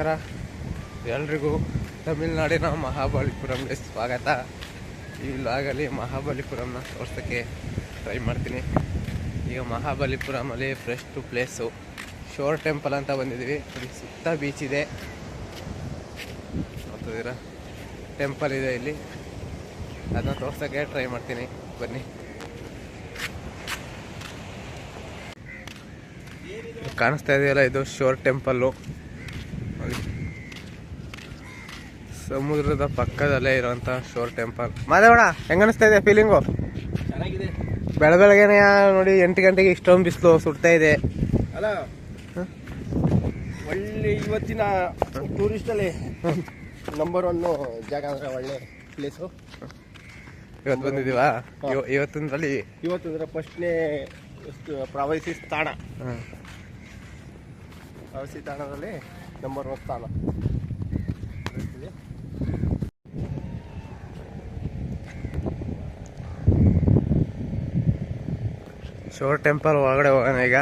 ನಮಸ್ಕಾರ ಎಲ್ರಿಗೂ. ತಮಿಳ್ನಾಡಿನ ಮಹಾಬಲಿಪುರಂಗೆ ಸ್ವಾಗತ. ಈ ವ್ಲಾಗಲ್ಲಿ ಮಹಾಬಲಿಪುರಂನ ತೋರ್ಸೋಕ್ಕೆ ಟ್ರೈ ಮಾಡ್ತೀನಿ. ಈಗ ಮಹಾಬಲಿಪುರಮಲ್ಲಿ fresh to place shore temple ಅಂತ ಬಂದಿದ್ದೀವಿ. ಇಲ್ಲಿ ಸುತ್ತ ಬೀಚ್ ಇದೆ, ನೋಡ್ತಿದ್ದೀರಾ, ಟೆಂಪಲ್ ಇದೆ ಇಲ್ಲಿ. ಅದನ್ನ ತೋರ್ಸೋಕ್ಕೆ ಟ್ರೈ ಮಾಡ್ತೀನಿ, ಬನ್ನಿ. ಕಾಣಿಸ್ತಾ ಇದೆಯಲ್ಲ, ಇದು ಶೋರ್ ಟೆಂಪಲ್ಲು. ಸಮುದ್ರದ ಪಕ್ಕದಲ್ಲೇ ಇರುವಂಥ ಶೋರ್ ಟೆಂಪಲ್. ಮಾದೇವಣ್ಣ, ಹೆಂಗ ಅನಿಸ್ತಾ ಇದೆ ಫೀಲಿಂಗು? ಚೆನ್ನಾಗಿದೆ. ಬೆಳಗ್ಗೆನೆ ನೋಡಿ 8 ಗಂಟೆಗೆ ಇಷ್ಟೊಂದು ಬಿಸಿಲು ಸುಡ್ತಾ ಇದೆ ಅಲ್ಲ. ಒಳ್ಳೆ ಇವತ್ತಿನ ಟೂರಿಸ್ಟ್ ಅಲ್ಲಿ ನಂಬರ್ 1 ಜಾಗ ಅಂದ್ರೆ ಒಳ್ಳೆ ಪ್ಲೇಸು. ಇವತ್ತು ಬಂದಿದ್ದೀವಾ? ಇವತ್ತಿಂದ್ರಲ್ಲಿ ಫಸ್ಟ್ನೇ ಪ್ರವಾಸಿ ತಾಣ. ಪ್ರವಾಸಿ ತಾಣದಲ್ಲಿ ನಂಬರ್ 1 ಸ್ಥಾನ. ಶೋರ್ ಟೆಂಪಲ್ ಒಳಗಡೆ ಹೋಗೋಣ ಈಗ.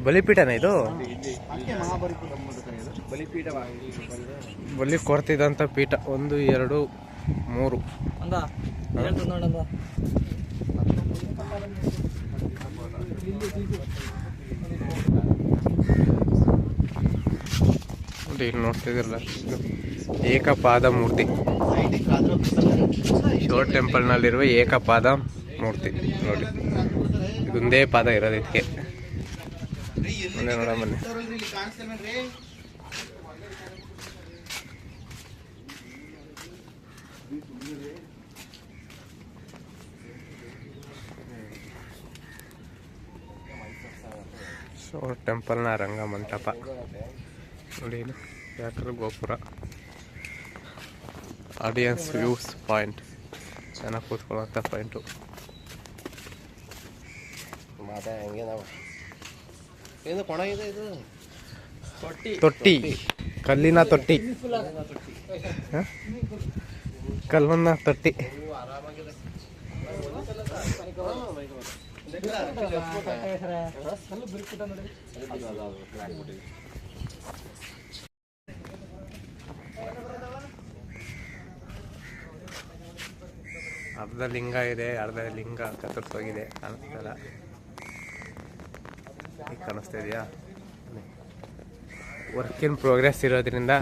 ಬಲಿಪೀಠನ ಇದು? ಬಲಿ ಕೊಡ್ತಿದ್ದಂಥ ಪೀಠ. 1 2 3 ಇಲ್ಲಿ ನೋಡ್ತಿದ್ರಲ್ಲ, ಏಕಪಾದ ಮೂರ್ತಿ. ಶೋರ್ ಟೆಂಪಲ್ನಲ್ಲಿರುವ ಏಕಪಾದ ಮೂರ್ತಿ ನೋಡಿ. ಇದೊಂದೇ ಪಾದ ಇರೋದು ಇದಕ್ಕೆ. ಮುಂದೆ ನೋಡ ಬನ್ನಿ. ಶೋರ್ ಟೆಂಪಲ್ನ ರಂಗ ಮಂಟಪ ನೋಡಿ. ಇದು ಯಾಕ್ರ ಗೋಪುರ, ಆಡಿಯನ್ಸ್ ವ್ಯೂಸ್ ಪಾಯಿಂಟ್, ಚೆನ್ನಾಗಿ ಕೂತ್ಕೊಳ್ಳೋಂಥ ಪಾಯಿಂಟು. ತೊಟ್ಟಿ, ಕಲ್ಲಿನ ತೊಟ್ಟಿ, ಕಲ್ಲಿನ ತೊಟ್ಟಿ. ಅರ್ಧ ಲಿಂಗ ಇದೆ, ಅರ್ಧ ಲಿಂಗ ಕತ್ತರಿಸೋಗಿದೆ, ಕಾಣಿಸ್ತಲ್ಲ. ಈಗ ಕಾಣಿಸ್ತಾ ಇದೆಯಾ? ವರ್ಕ್ ಇನ್ ಪ್ರೋಗ್ರೆಸ್ ಇರೋದ್ರಿಂದ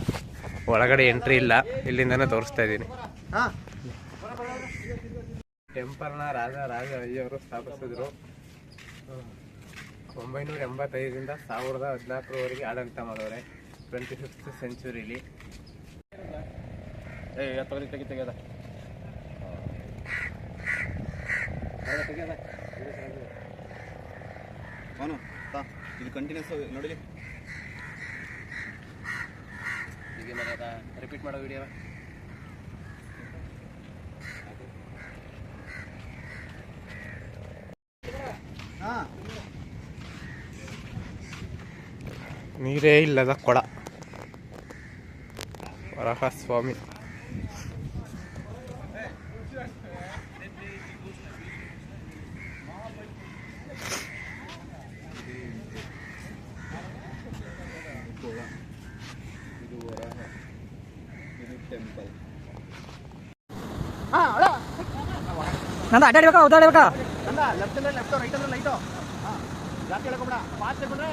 ಒಳಗಡೆ ಎಂಟ್ರಿ ಇಲ್ಲ, ಇಲ್ಲಿಂದನೇ ತೋರಿಸ್ತಾ ಇದ್ದೀನಿ. ಟೆಂಪಲ್ನ ರಾಜರಾಜಯ್ಯವರು ಸ್ಥಾಪಿಸಿದ್ರು. 985ರಿಂದ 1014ರವರೆಗೆ ಆಡಳಿತ ಮಾಡೋರೆ. 25th ಸೆಂಚುರಿಲಿ. ತೆಗೆದ ಇದು ಕಂಟಿನ್ಯೂಸ್ ನೋಡಿ. ಈಗ ರಿಪೀಟ್ ಮಾಡೋ ವಿಡಿಯೋ. ನೀರೇ ಇಲ್ಲದ ಕೊಡ, ವರಹ ಸ್ವಾಮಿ. ನಂದ ಅಡ್ಡಾಡ್ಬೇಕಾ ಓದಾಡ್ಬೇಕಾ? ಲೆಫ್ಟ್ ಅಂದ್ರೆ ಲೆಫ್ಟ್, ರೈಟ್ ಅಂದ್ರೆ ಲೈಟು. ಜಾಸ್ತಿ ಹೇಳ್ಕೊಬೇಡ, ಫಾಸ್ಟ್ ಹೇಳ್ಕೊಂಡ್ರೆ